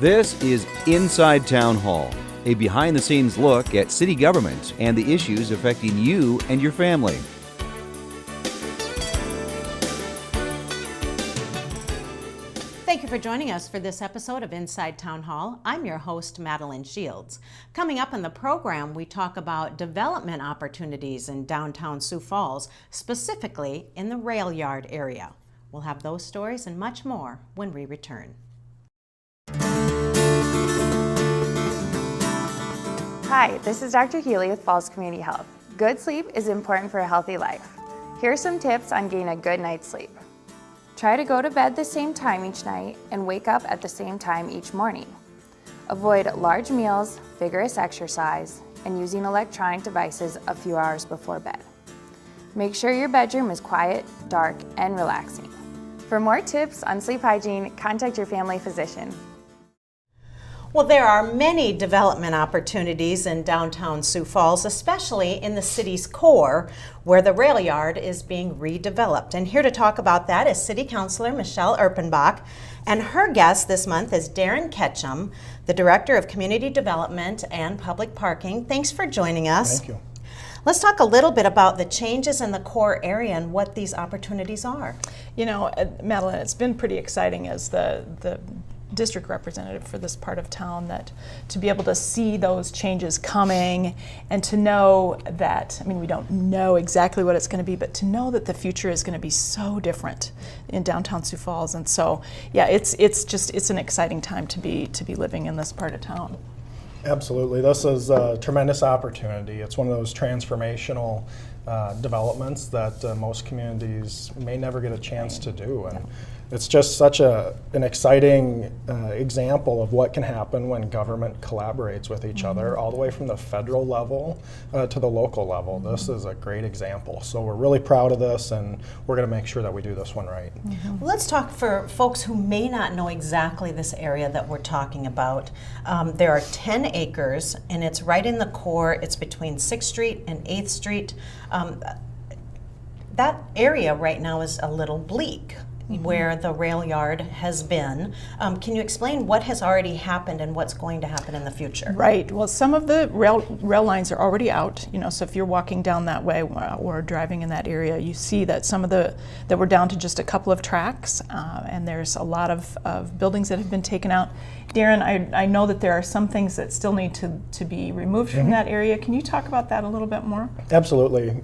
This is Inside Town Hall, a behind-the-scenes look at city government and the issues affecting you and your family. Thank you for joining us for this episode of Inside Town Hall. I'm your host, Madeline Shields. Coming up in the program, we talk about development opportunities in downtown Sioux Falls, specifically in the rail yard area. We'll have those stories and much more when we return. Hi, this is Dr. Healy with Falls Community Health. Good sleep is important for a healthy life. Here are some tips on getting a good night's sleep. Try to go to bed the same time each night and wake up at the same time each morning. Avoid large meals, vigorous exercise, and using electronic devices a few hours before bed. Make sure your bedroom is quiet, dark, and relaxing. For more tips on sleep hygiene, contact your family physician. Well, there are many development opportunities in downtown Sioux Falls, especially in the city's core, where the rail yard is being redeveloped. And here to talk about that is City Councilor Michelle Erpenbach, and her guest this month is Darren Ketchum, the Director of Community Development and Public Parking. Thanks for joining us. Thank you. Let's talk a little bit about the changes in the core area and what these opportunities are. You know, Madeline, it's been pretty exciting as the district representative for this part of town, that to be able to see those changes coming and to know that, I mean, we don't know exactly what it's going to be, but to know that the future is going to be so different in downtown Sioux Falls. And so, yeah, it's an exciting time to be living in this part of town. Absolutely. This is a tremendous opportunity. It's one of those transformational developments that most communities may never get a chance to do. And it's just such an exciting example of what can happen when government collaborates with each other, all the way from the federal level to the local level. This is a great example. So we're really proud of this, and we're going to make sure that we do this one right. Well, let's talk for folks who may not know exactly this area that we're talking about. There are 10 acres, and it's right in the core. It's between 6th Street and 8th Street. That area right now is a little bleak, where the rail yard has been. Can you explain what has already happened and what's going to happen in the future? Right. Well, some of the rail lines are already out. You know, so if you're walking down that way or driving in that area, you see that some of that we're down to just a couple of tracks, and there's a lot of buildings that have been taken out. Darren, I know that there are some things that still need to be removed from that area. Can you talk about that a little bit more? Absolutely.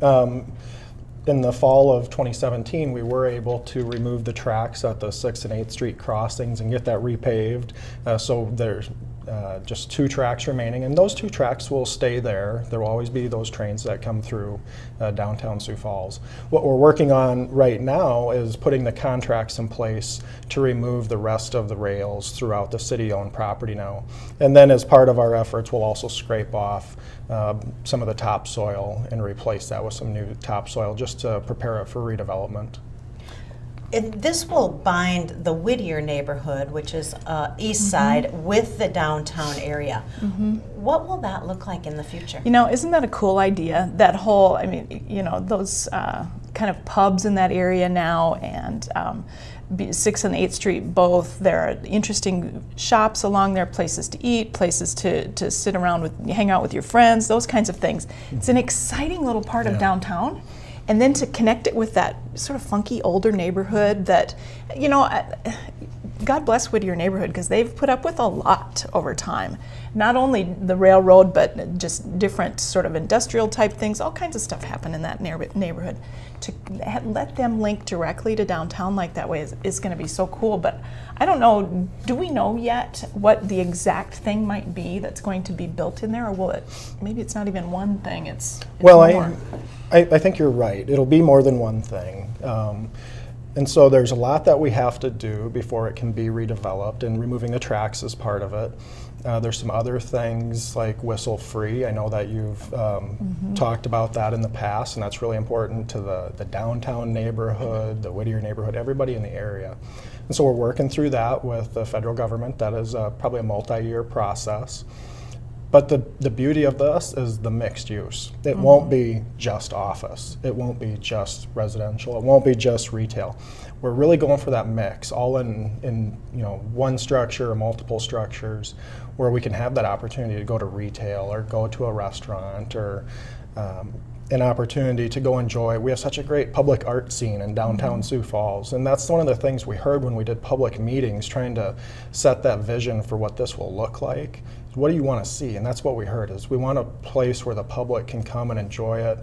In the fall of 2017, we were able to remove the tracks at the 6th and 8th Street crossings and get that repaved. So there's just 2 tracks remaining, and those 2 tracks will stay there. There will always be those trains that come through downtown Sioux Falls. What we're working on right now is putting the contracts in place to remove the rest of the rails throughout the city-owned property now. And then as part of our efforts, we'll also scrape off some of the topsoil and replace that with some new topsoil just to prepare it for redevelopment. And this will bind the Whittier neighborhood, which is east side, with the downtown area. What will that look like in the future? You know, isn't that a cool idea? That whole, I mean, you know, those kind of pubs in that area now, and 6th and 8th Street both, there are interesting shops along there, places to eat, places to sit around with, hang out with your friends, those kinds of things. It's an exciting little part of downtown. And then to connect it with that sort of funky older neighborhood that, you know, God bless Whittier neighborhood, because they've put up with a lot over time. Not only the railroad, but just different sort of industrial type things, all kinds of stuff happen in that neighborhood. To let them link directly to downtown like that way is going to be so cool. But I don't know, do we know yet what the exact thing might be that's going to be built in there, or will it, maybe it's not even one thing, it's well, more? I think you're right. It'll be more than one thing. And so there's a lot that we have to do before it can be redeveloped, and removing the tracks is part of it. There's some other things like whistle free. I know that you've talked about that in the past, and that's really important to the downtown neighborhood, the Whittier neighborhood, everybody in the area. And so we're working through that with the federal government. That is probably a multi-year process. But the beauty of this is the mixed use. It won't be just office. It won't be just residential. It won't be just retail. We're really going for that mix, all in one structure or multiple structures, where we can have that opportunity to go to retail or go to a restaurant or an opportunity to go enjoy. We have such a great public art scene in downtown Sioux Falls, and that's one of the things we heard when we did public meetings, trying to set that vision for what this will look like. What do you want to see? And that's what we heard, is we want a place where the public can come and enjoy it.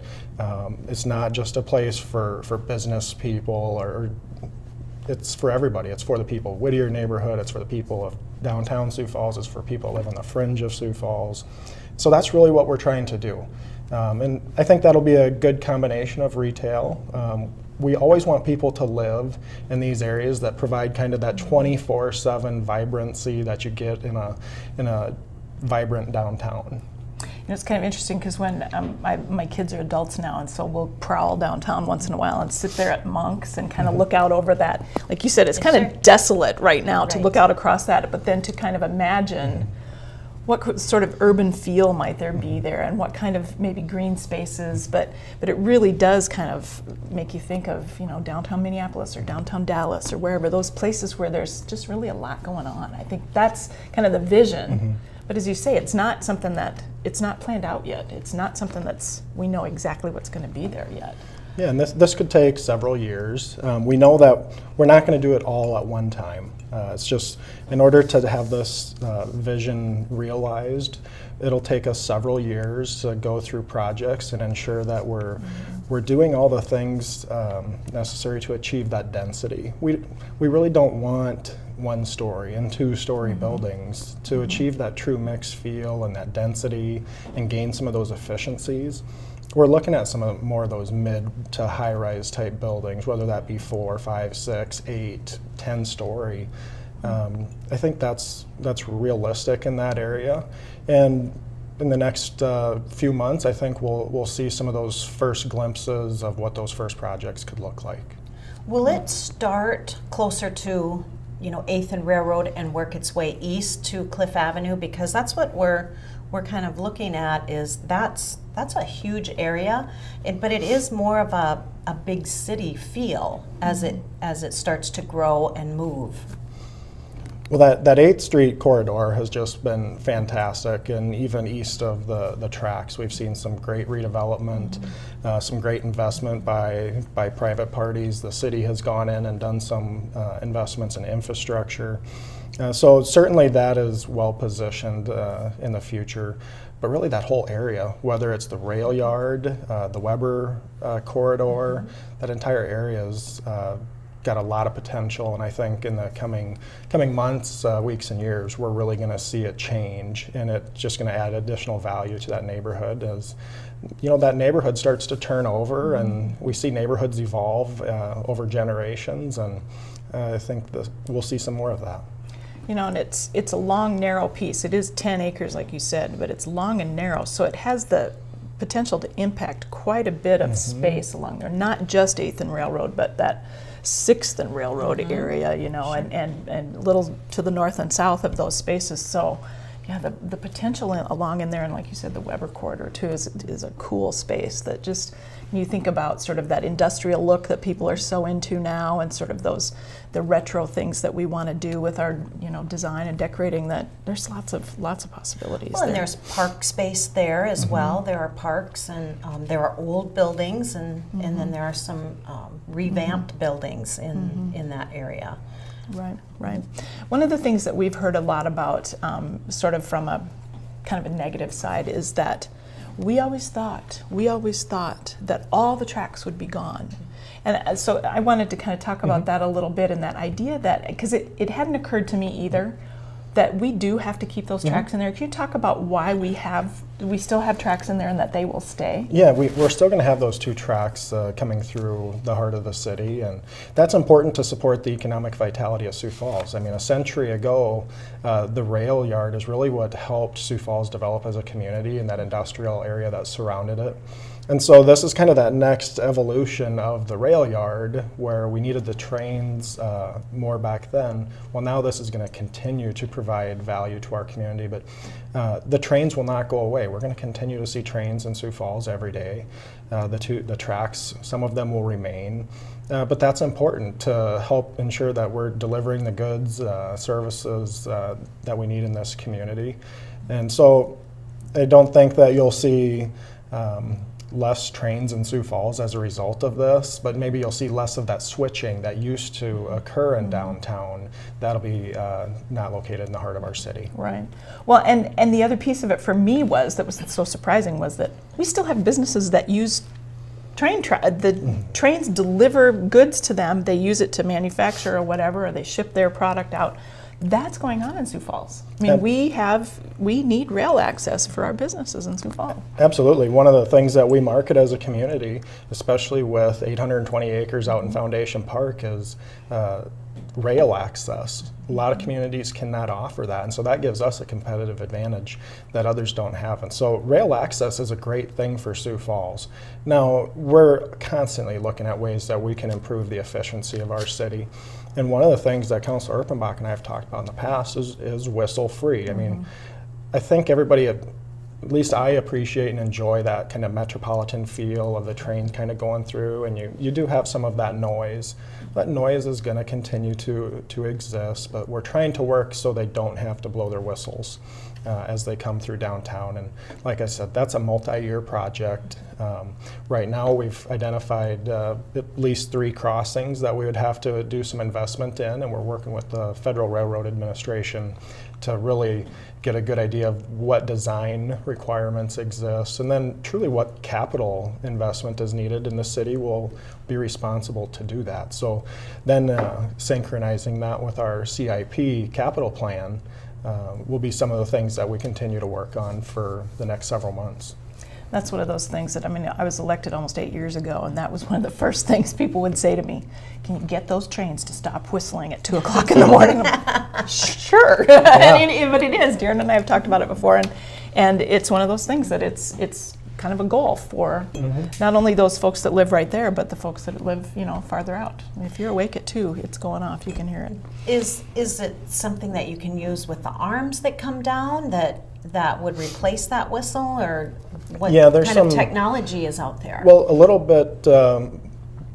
It's not just a place for business people, or it's for everybody. It's for the people of Whittier neighborhood, it's for the people of downtown Sioux Falls, it's for people who live on the fringe of Sioux Falls. So that's really what we're trying to do. And I think that'll be a good combination of retail. We always want people to live in these areas that provide kind of that 24/7 vibrancy that you get in a vibrant downtown. It's kind of interesting because when my kids are adults now, and so we'll prowl downtown once in a while and sit there at Monk's and kind of look out over that. Like you said, it's kind of desolate right now to look out across that, but then to kind of imagine what sort of urban feel might there be there, and what kind of maybe green spaces, but it really does kind of make you think of, downtown Minneapolis or downtown Dallas or wherever, those places where there's just really a lot going on. I think that's kind of the vision. But as you say, it's not something it's not planned out yet. It's not something we know exactly what's going to be there yet. Yeah, and this could take several years. We know that we're not going to do it all at one time. It's just, in order to have this vision realized, it'll take us several years to go through projects and ensure that we're doing all the things necessary to achieve that density. We really don't want one-story and two-story buildings. To achieve that true mixed feel and that density and gain some of those efficiencies, we're looking at some more of those mid to high-rise type buildings, whether that be 4, 5, 6, 8, 10-story. I think that's realistic in that area, and in the next few months, I think we'll see some of those first glimpses of what those first projects could look like. Will it start closer to 8th and Railroad and work its way east to Cliff Avenue? Because that's what we're kind of looking at, is that's a huge area, but it is more of a big city feel as it starts to grow and move. Well, that 8th Street corridor has just been fantastic, and even east of the tracks, we've seen some great redevelopment, some great investment by private parties. The city has gone in and done some investments in infrastructure. So certainly that is well positioned in the future. But really that whole area, whether it's the rail yard, the Weber corridor, that entire area is got a lot of potential, and I think in the coming months, weeks and years, we're really going to see it change, and it's just going to add additional value to that neighborhood as that neighborhood starts to turn over, and we see neighborhoods evolve over generations, and I think we'll see some more of that. And it's a long, narrow piece. It is 10 acres, like you said, but it's long and narrow, so it has the potential to impact quite a bit of space along there, not just 8th and Railroad, but that 6th and Railroad area, and little to the north and south of those spaces. So, yeah, the potential along in there, and like you said, the Weber corridor too is a cool space that just, you think about sort of that industrial look that people are so into now, and sort of the retro things that we want to do with our design and decorating, that there's lots of possibilities. Well, and there's park space there as well. There are parks, and there are old buildings, and then there are some revamped buildings in that area. Right. One of the things that we've heard a lot about, sort of from a kind of a negative side, is that we always thought that all the tracks would be gone. And so I wanted to kind of talk about that a little bit, and that idea that, because it hadn't occurred to me either, that we do have to keep those tracks in there. Can you talk about why we have we still have tracks in there and that they will stay? Yeah, we're still going to have those 2 tracks coming through the heart of the city, and that's important to support the economic vitality of Sioux Falls. I mean, a century ago, the rail yard is really what helped Sioux Falls develop as a community and that industrial area that surrounded it. And so this is kind of that next evolution of the rail yard where we needed the trains more back then. Well, now this is going to continue to provide value to our community, but the trains will not go away. We're going to continue to see trains in Sioux Falls every day. The tracks, some of them will remain, but that's important to help ensure that we're delivering the goods, services that we need in this community. And so I don't think that you'll see less trains in Sioux Falls as a result of this, but maybe you'll see less of that switching that used to occur in downtown. That'll be not located in the heart of our city. Right. Well, and the other piece of it for me that was so surprising was that we still have businesses that use the trains deliver goods to them. They use it to manufacture or whatever, or they ship their product out. That's going on in Sioux Falls. I mean, we need rail access for our businesses in Sioux Falls. Absolutely. One of the things that we market as a community, especially with 820 acres out in Foundation Park, is rail access. A lot of communities cannot offer that, and so that gives us a competitive advantage that others don't have. And so rail access is a great thing for Sioux Falls. Now, we're constantly looking at ways that we can improve the efficiency of our city. And one of the things that Councilor Erpenbach and I have talked about in the past is whistle-free. I mean, I think everybody, at least I appreciate and enjoy that kind of metropolitan feel of the train kind of going through, and you do have some of that noise. That noise is going to continue to exist, but we're trying to work so they don't have to blow their whistles as they come through downtown. And like I said, that's a multi-year project. Right now we've identified at least 3 crossings that we would have to do some investment in, and we're working with the Federal Railroad Administration to really get a good idea of what design requirements exist, and then truly what capital investment is needed, and the city will be responsible to do that. So then synchronizing that with our CIP capital plan will be some of the things that we continue to work on for the next several months. That's one of those things that, I mean, I was elected almost 8 years ago, and that was one of the first things people would say to me. Can you get those trains to stop whistling at 2 o'clock in the morning? Sure. Yeah. But it is. Darren and I have talked about it before, and it's one of those things that it's kind of a goal for not only those folks that live right there, but the folks that live, farther out. If you're awake at 2, it's going off. You can hear it. Is it something that you can use with the arms that come down that would replace that whistle, or what kind of technology is out there? Well, a little bit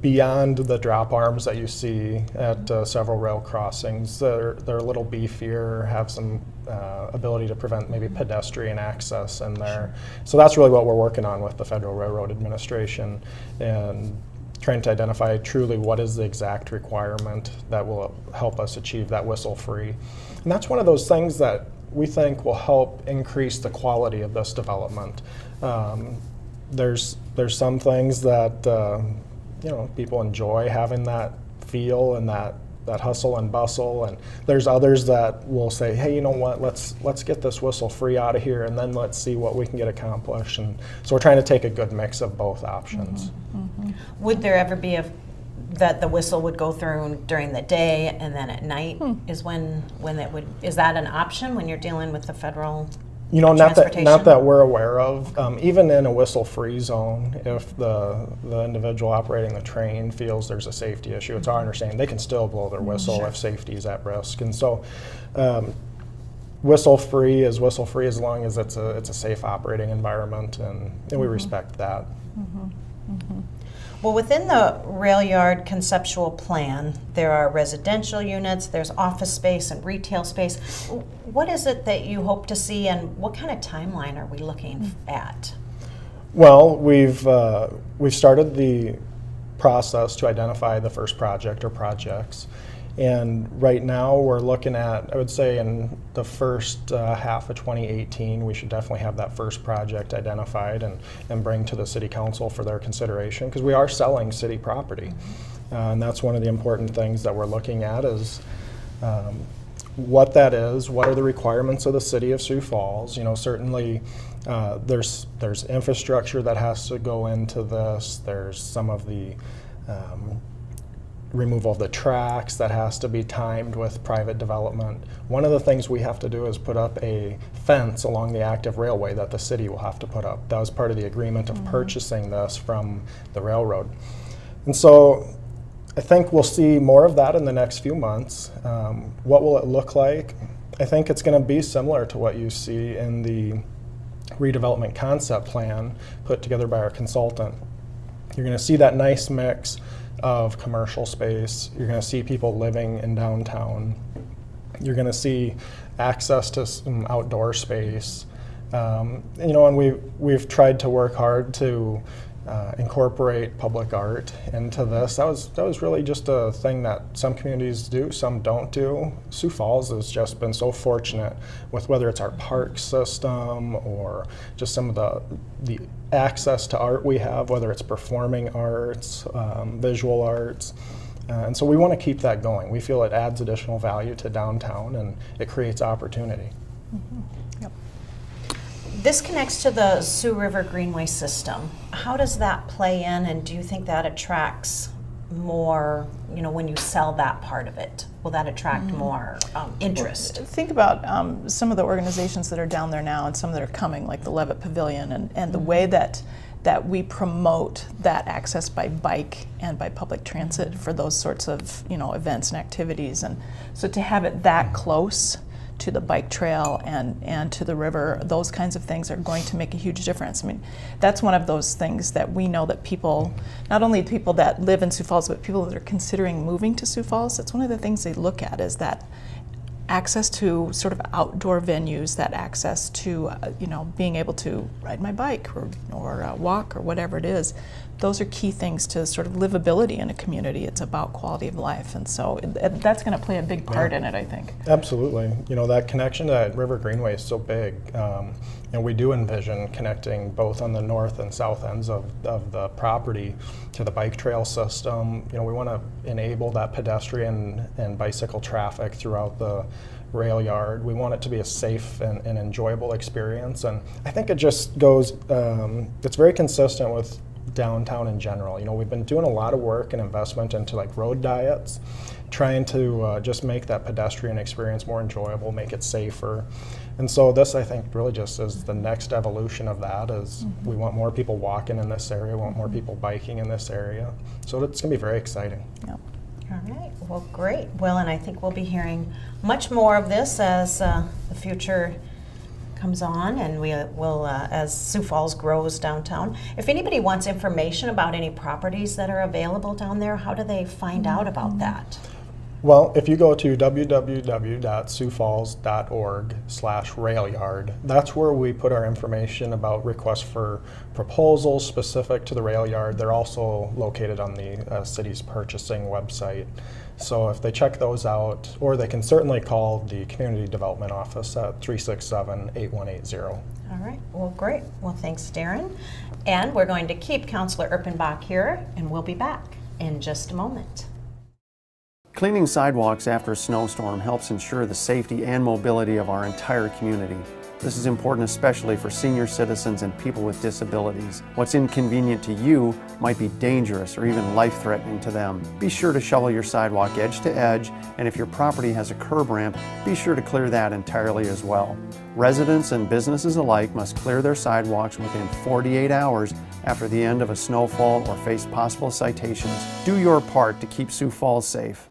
beyond the drop arms that you see at several rail crossings. They're a little beefier, have some ability to prevent maybe pedestrian access in there. So that's really what we're working on with the Federal Railroad Administration, and trying to identify truly what is the exact requirement that will help us achieve that whistle-free. And that's one of those things that we think will help increase the quality of this development. There's some things that people enjoy having that feel and that hustle and bustle, and there's others that will say, hey, you know what, let's get this whistle free out of here, and then let's see what we can get accomplished. And so we're trying to take a good mix of both options. Would there ever be that the whistle would go through during the day and then at night is when it would? Is that an option when you're dealing with the federal not that we're aware of. Even in a whistle-free zone, if the individual operating the train feels there's a safety issue, it's our understanding they can still blow their whistle if safety is at risk. And so whistle-free is whistle-free as long as it's a safe operating environment, and we respect that. Well, within the rail yard conceptual plan, there are residential units, there's office space and retail space. What is it that you hope to see, and what kind of timeline are we looking at? Well, we've started the process to identify the first project or projects. And right now we're looking at, I would say in the first half of 2018, we should definitely have that first project identified and bring to the City Council for their consideration, because we are selling city property. And that's one of the important things that we're looking at is what that is, what are the requirements of the city of Sioux Falls. Certainly there's infrastructure that has to go into this. There's some of the removal of the tracks that has to be timed with private development. One of the things we have to do is put up a fence along the active railway that the city will have to put up. That was part of the agreement of purchasing this from the railroad. And so I think we'll see more of that in the next few months. What will it look like? I think it's going to be similar to what you see in the redevelopment concept plan put together by our consultant. You're going to see that nice mix of commercial space. You're going to see people living in downtown. You're going to see access to some outdoor space. And we've tried to work hard to incorporate public art into this. That was really just a thing that some communities do, some don't do. Sioux Falls has just been so fortunate with whether it's our park system or just some of the access to art we have, whether it's performing arts, visual arts. And so we want to keep that going. We feel it adds additional value to downtown and it creates opportunity. Yep. This connects to the Sioux River Greenway system. How does that play in, and do you think that attracts more, when you sell that part of it? Will that attract more interest? Think about some of the organizations that are down there now and some that are coming, like the Levitt Pavilion, and the way that we promote that access by bike and by public transit for those sorts of events and activities. And so to have it that close to the bike trail and to the river, those kinds of things are going to make a huge difference. I mean, that's one of those things that we know that people, not only people that live in Sioux Falls, but people that are considering moving to Sioux Falls, that's one of the things they look at, is that access to sort of outdoor venues, that access to being able to ride my bike or walk or whatever it is. Those are key things to sort of livability in a community. It's about quality of life, and so that's going to play a big part in it, I think. Absolutely. That connection to that River Greenway is so big. And we do envision connecting both on the north and south ends of the property to the bike trail system. We want to enable that pedestrian and bicycle traffic throughout the rail yard. We want it to be a safe and enjoyable experience. And I think it just goes, it's very consistent with downtown in general. We've been doing a lot of work and investment into like road diets, trying to just make that pedestrian experience more enjoyable, make it safer. And so this, I think, really just is the next evolution of that. Is we want more people walking in this area, we want more people biking in this area. So it's going to be very exciting. Yep. All right, well, great. Well, and I think we'll be hearing much more of this as the future comes on, and we will, as Sioux Falls grows downtown. If anybody wants information about any properties that are available down there, how do they find out about that? Well, if you go to www.siouxfalls.org/railyard, that's where we put our information about requests for proposals specific to the rail yard. They're also located on the city's purchasing website. So if they check those out, or they can certainly call the Community Development Office at 367-8180. All right, well, great. Well, thanks, Darren. And we're going to keep Councilor Erpenbach here, and we'll be back in just a moment. Cleaning sidewalks after a snowstorm helps ensure the safety and mobility of our entire community. This is important especially for senior citizens and people with disabilities. What's inconvenient to you might be dangerous or even life-threatening to them. Be sure to shovel your sidewalk edge to edge, and if your property has a curb ramp, be sure to clear that entirely as well. Residents and businesses alike must clear their sidewalks within 48 hours after the end of a snowfall or face possible citations. Do your part to keep Sioux Falls safe.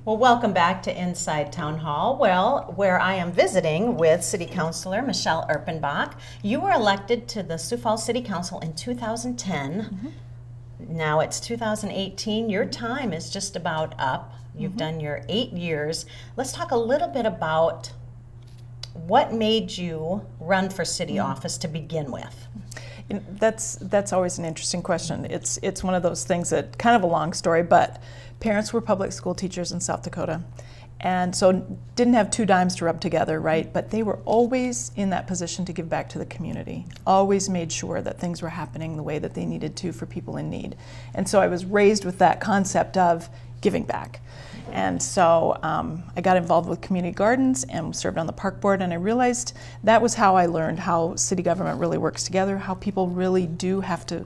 Well, welcome back to Inside Town Hall, where I am visiting with City Councilor Michelle Erpenbach. You were elected to the Sioux Falls City Council in 2010. Now it's 2018. Your time is just about up. You've done your 8 years. Let's talk a little bit about what made you run for city office to begin with. That's always an interesting question. It's one of those things that kind of a long story, but parents were public school teachers in South Dakota, and so didn't have two dimes to rub together, right? But they were always in that position to give back to the community, always made sure that things were happening the way that they needed to for people in need. And so I was raised with that concept of, giving back. And so I got involved with community gardens and served on the park board, and I realized that was how I learned how city government really works together, how people really do have to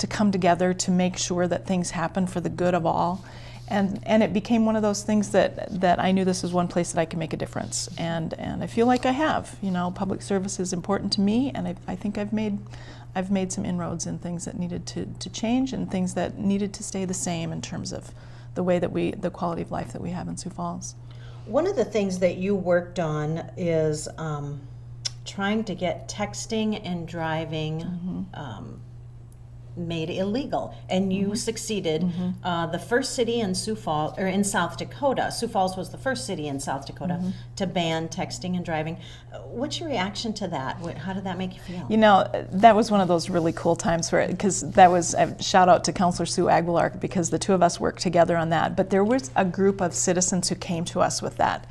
come together to make sure that things happen for the good of all. And it became one of those things that I knew this was one place that I could make a difference. And I feel like I have. You know, public service is important to me, and I think I've made some inroads in things that needed to change and things that needed to stay the same in terms of the way that the quality of life that we have in Sioux Falls. One of the things that you worked on is trying to get texting and driving made illegal, and you succeeded. The first city in Sioux Falls, or in South Dakota, Sioux Falls was the first city in South Dakota to ban texting and driving. What's your reaction to that? How did that make you feel? You know, that was one of those really cool times where, because that was a shout out to Councilor Sue Aguilar, because the two of us worked together on that. But there was a group of citizens who came to us with that.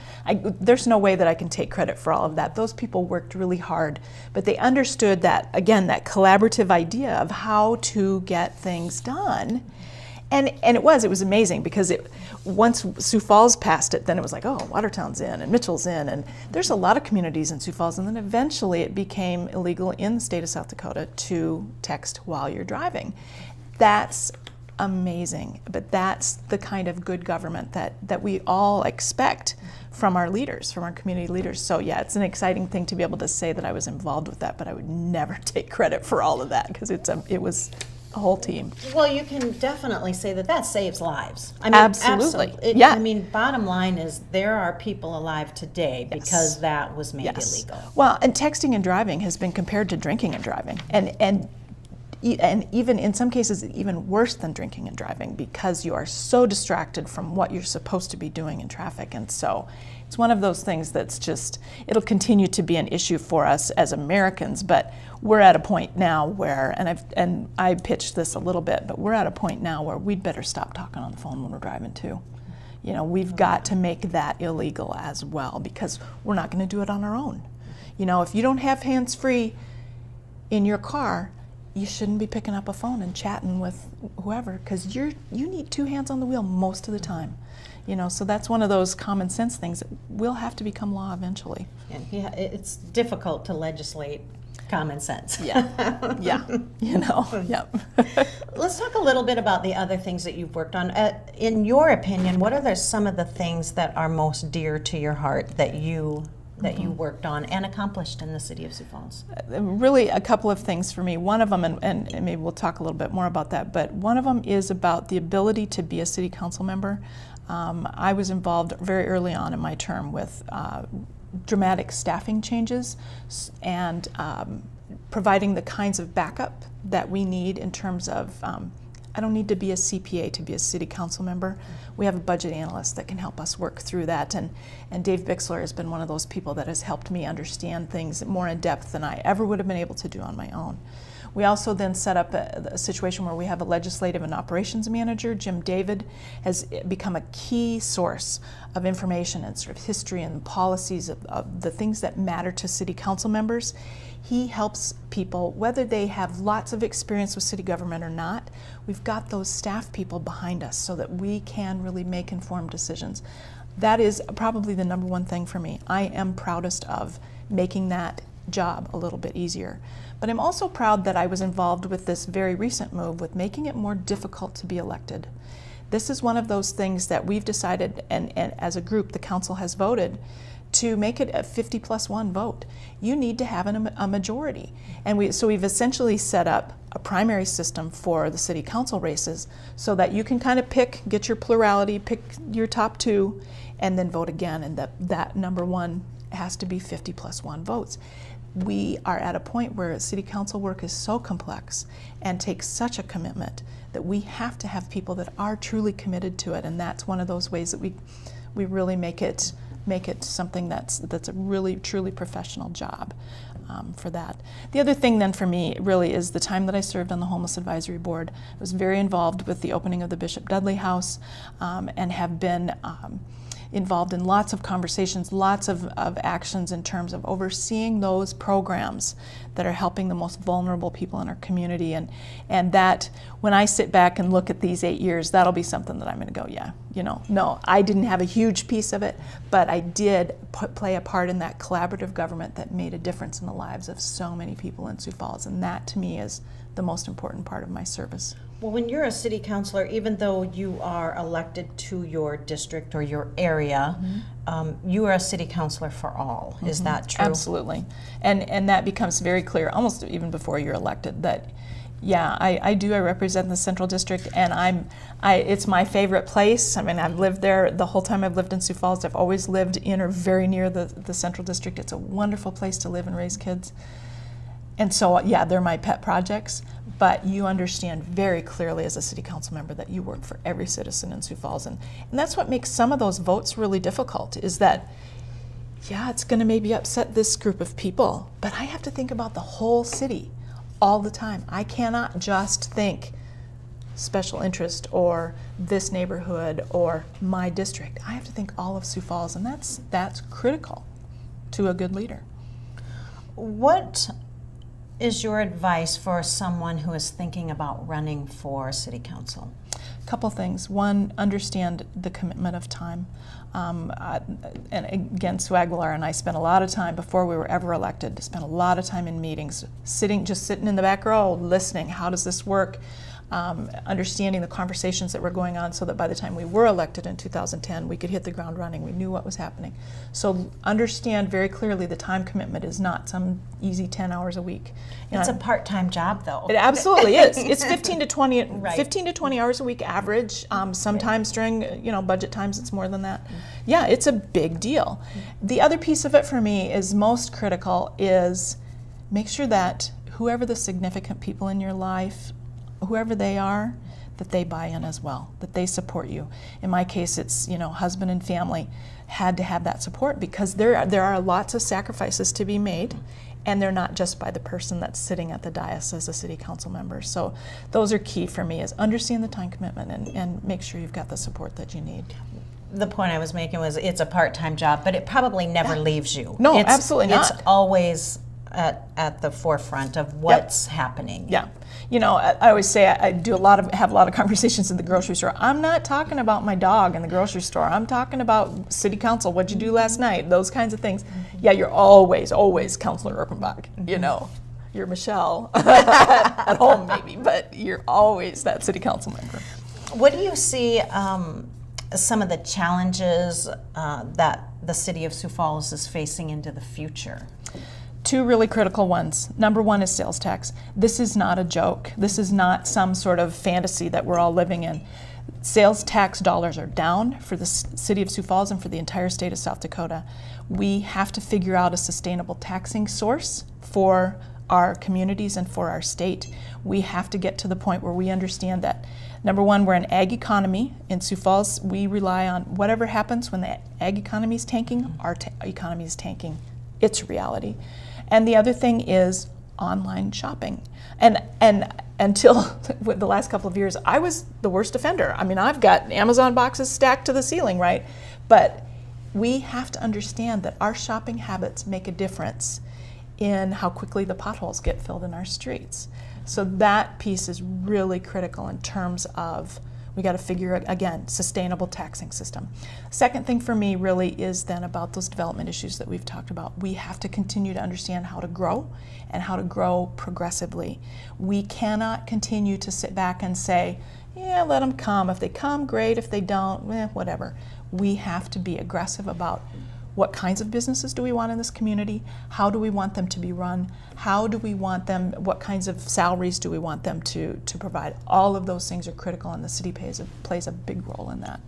There's no way that I can take credit for all of that. Those people worked really hard, but they understood that, again, that collaborative idea of how to get things done. And it was amazing, because once Sioux Falls passed it, then it was like, oh, Watertown's in and Mitchell's in, and there's a lot of communities in Sioux Falls, and then eventually it became illegal in the state of South Dakota to text while you're driving. That's amazing, but that's the kind of good government that we all expect from our leaders, from our community leaders. So yeah, it's an exciting thing to be able to say that I was involved with that, but I would never take credit for all of that, because it was a whole team. Well, you can definitely say that saves lives. I mean, Absolutely. Yeah. I mean, bottom line is there are people alive today because that was made illegal. Well, and texting and driving has been compared to drinking and driving, and even in some cases even worse than drinking and driving, because you are so distracted from what you're supposed to be doing in traffic. And so it's one of those things that's just, it'll continue to be an issue for us as Americans, but we're at a point now where, and I pitched this a little bit, but we're at a point now where we'd better stop talking on the phone when we're driving too. You know, we've got to make that illegal as well, because we're not going to do it on our own. You know, if you don't have hands-free in your car, you shouldn't be picking up a phone and chatting with whoever, because you need two hands on the wheel most of the time. You know, so that's one of those common sense things that will have to become law eventually. Yeah, it's difficult to legislate common sense. Yeah, yeah, you know, yep. Let's talk a little bit about the other things that you've worked on. In your opinion, what are some of the things that are most dear to your heart that you worked on and accomplished in the city of Sioux Falls? Really a couple of things for me. One of them, and maybe we'll talk a little bit more about that, but one of them is about the ability to be a city council member. I was involved very early on in my term with dramatic staffing changes and providing the kinds of backup that we need in terms of, I don't need to be a CPA to be a city council member. We have a budget analyst that can help us work through that, and Dave Bixler has been one of those people that has helped me understand things more in depth than I ever would have been able to do on my own. We also then set up a situation where we have a legislative and operations manager. Jim David has become a key source of information and sort of history and policies of the things that matter to city council members. He helps people, whether they have lots of experience with city government or not. We've got those staff people behind us so that we can really make informed decisions. That is probably the number one thing for me. I am proudest of making that job a little bit easier. But I'm also proud that I was involved with this very recent move with making it more difficult to be elected. This is one of those things that we've decided, and as a group, the council has voted, to make it a 50+1 vote. You need to have a majority. And so we've essentially set up a primary system for the city council races so that you can kind of get your plurality, pick your top two, and then vote again, and that number one has to be 50+1 votes. We are at a point where city council work is so complex and takes such a commitment that we have to have people that are truly committed to it, and that's one of those ways that we really make it something that's a really truly professional job for that. The other thing then for me really is the time that I served on the Homeless Advisory Board. I was very involved with the opening of the Bishop Dudley House and have been involved in lots of conversations, lots of actions in terms of overseeing those programs that are helping the most vulnerable people in our community. And that, when I sit back and look at these 8 years, that'll be something that I'm going to go, yeah, no, I didn't have a huge piece of it, but I did play a part in that collaborative government that made a difference in the lives of so many people in Sioux Falls. And that, to me, is the most important part of my service. Well, when you're a city councilor, even though you are elected to your district or your area, you are a city councilor for all. Is that true? Absolutely. And that becomes very clear almost even before you're elected that, yeah, I represent the Central District, and it's my favorite place. I mean, I've lived there the whole time I've lived in Sioux Falls. I've always lived in or very near the Central District. It's a wonderful place to live and raise kids. And so, yeah, they're my pet projects, but you understand very clearly as a city council member that you work for every citizen in Sioux Falls. And that's what makes some of those votes really difficult, is that, yeah, it's going to maybe upset this group of people, but I have to think about the whole city all the time. I cannot just think special interest or this neighborhood or my district. I have to think all of Sioux Falls, and that's critical to a good leader. What is your advice for someone who is thinking about running for city council? A couple things. One, understand the commitment of time. And again, Sue Aguilar and I spent a lot of time before we were ever elected, spent a lot of time in meetings, just sitting in the back row, listening. How does this work? Understanding the conversations that were going on, so that by the time we were elected in 2010, we could hit the ground running. We knew what was happening. So understand very clearly the time commitment is not some easy 10 hours a week. It's a part-time job, though. It absolutely is. It's 15 to 20, Right. 15 to 20 hours a week average. Sometimes during budget times it's more than that. Yeah, it's a big deal. The other piece of it for me is most critical is make sure that whoever the significant people in your life, whoever they are, that they buy in as well, that they support you. In my case, it's husband and family had to have that support, because there are lots of sacrifices to be made, and they're not just by the person that's sitting at the dais as a city council member. So those are key for me, is understand the time commitment and make sure you've got the support that you need. The point I was making was it's a part-time job, but it probably never leaves you. No, absolutely not. It's always at the forefront of what's happening. Yeah. I always say I have a lot of conversations in the grocery store. I'm not talking about my dog in the grocery store. I'm talking about city council, what'd you do last night, those kinds of things. Yeah, you're always Councilor Erpenbach. You're Michelle at home maybe, but you're always that city council member. What do you see some of the challenges that the city of Sioux Falls is facing into the future? Two really critical ones. Number one is sales tax. This is not a joke. This is not some sort of fantasy that we're all living in. Sales tax dollars are down for the city of Sioux Falls and for the entire state of South Dakota. We have to figure out a sustainable taxing source for our communities and for our state. We have to get to the point where we understand that, number one, we're an ag economy. In Sioux Falls, we rely on whatever happens when the ag economy is tanking, our economy is tanking. It's reality. And the other thing is online shopping. And until the last couple of years, I was the worst offender. I mean, I've got Amazon boxes stacked to the ceiling, right? But we have to understand that our shopping habits make a difference in how quickly the potholes get filled in our streets. So that piece is really critical in terms of, we got to figure out, again, sustainable taxing system. Second thing for me really is then about those development issues that we've talked about. We have to continue to understand how to grow and how to grow progressively. We cannot continue to sit back and say, yeah, let them come. If they come, great. If they don't, whatever. We have to be aggressive about what kinds of businesses do we want in this community? How do we want them to be run? How do we want them, what kinds of salaries do we want them to provide? All of those things are critical, and the city plays a big role in that.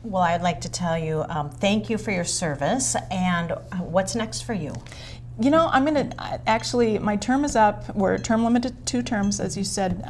Well, I'd like to tell you thank you for your service, and what's next for you? I'm going to actually, my term is up. We're term limited 2 terms, as you said,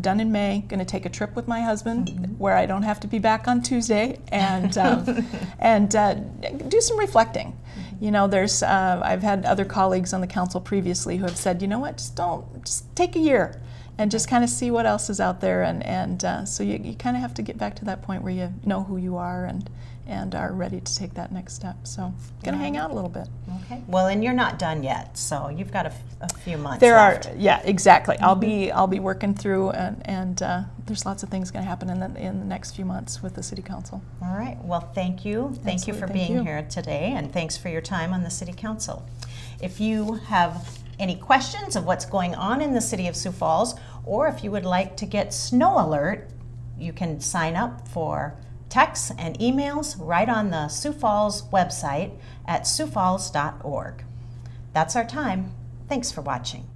done in May. Going to take a trip with my husband where I don't have to be back on Tuesday, and do some reflecting. I've had other colleagues on the council previously who have said, just take a year and just kind of see what else is out there, and so you kind of have to get back to that point where you know who you are and and are ready to take that next step. So going to hang out a little bit. Okay. Well, and you're not done yet, so you've got a few months There left. yeah, exactly. I'll be working through, and there's lots of things going to happen in the next few months with the City Council. All right. Well, thank you. Thank you for Absolutely. Thank being you. here today, and thanks for your time on the City Council. If you have any questions of what's going on in the City of Sioux Falls, or if you would like to get snow alert, you can sign up for texts and emails right on the Sioux Falls website at siouxfalls.org. That's our time. Thanks for watching.